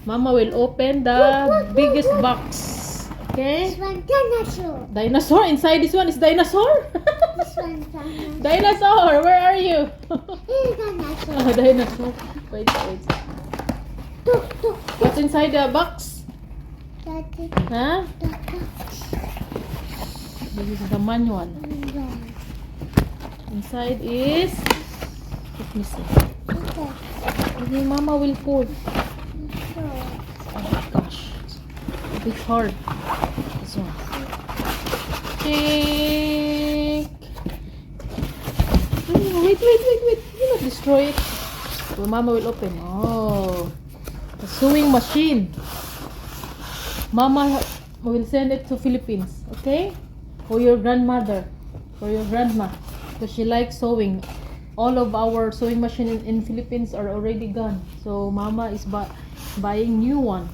Mama will open the biggest box. Okay? This one dinosaur. Dinosaur? Inside this one is dinosaur? This one dinosaur. Dinosaur, where are you? This dinosaur. Oh, dinosaur. Wait. Look. What's inside the box? That is Huh? the box. This is the manual. Inside is... Let me see. Okay, Mama will pull. Oh my gosh. It's hard. This one. Check. Oh, wait. Do not destroy it. So Mama will open. Oh. A sewing machine. Mama will send it to Philippines. Okay? For your grandmother. For your grandma. Because she likes sewing. All of our sewing machine in Philippines are already gone. So Mama is buying new one.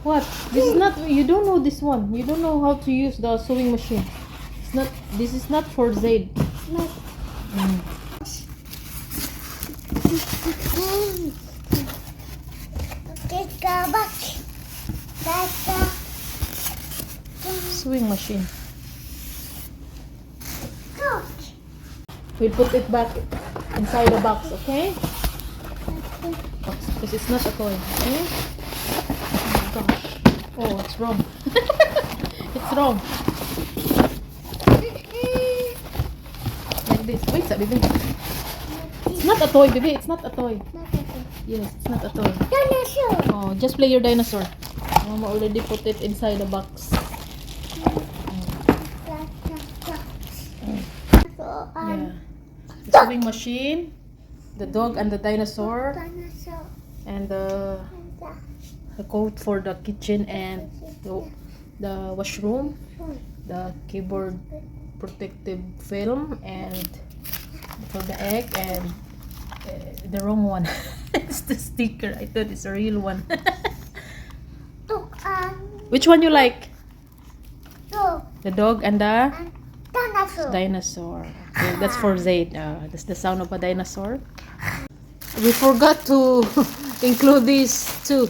What? This is not, you don't know this one. You don't know how to use the sewing machine. It's not, this is not for Zaid. Sewing machine. We'll put it back inside the box, okay? Because it's not a toy, okay? Oh my gosh. Oh, it's wrong. It's wrong. Like this. Wait, baby. It's not a toy, baby. It's not a toy. Yes, it's not a toy. Dinosaur. Oh, just play your dinosaur. Mama already put it inside the box. Yeah. The sewing machine, the dog and the dinosaur, and the coat for the kitchen and the washroom, the keyboard protective film, and for the egg, and the wrong one. It's the sticker. I thought it's a real one. Which one you like? The dog and the dinosaur. Okay, that's for Zaid. That's the sound of a dinosaur. We forgot to include these too.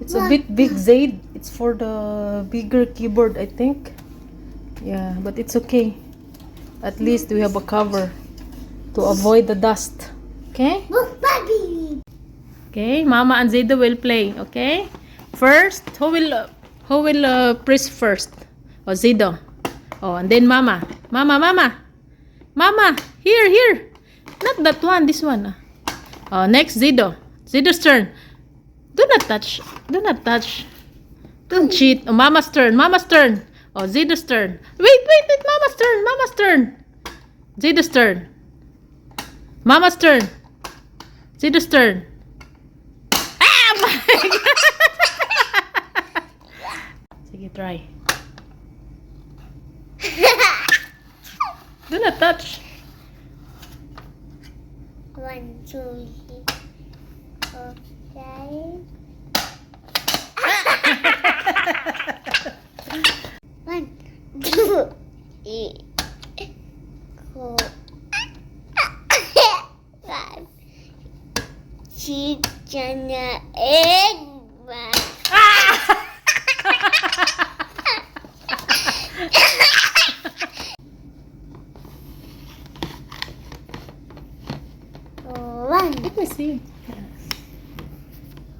It's a bit big, Zaid. It's for the bigger keyboard, I think. Yeah, but it's okay. At least we have a cover to avoid the dust. Okay? Look, baby. Okay, Mama and Zayda will play. Okay? First, who will press first? Oh, Zayda. Oh, and then Mama. Mama. Here. Not that one. This one. Oh, next Zayda. Zayda's turn. Do not touch. Don't cheat. Oh, Mama's turn. Oh, Zayda's turn. Wait. Mama's turn. Zayda's turn. Mama's turn. Zayda's turn. Ah, my God. Sige, try. Do not touch. 1, 2, 3, 4, 5. 1, 2, 3, 4, 5. Chicken egg. Let me see.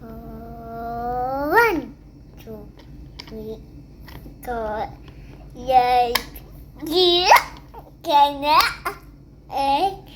1, 2, 3, 4, 5, 6, 7, 8.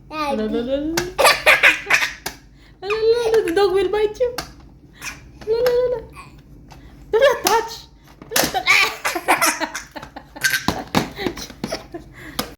La, la, la, la.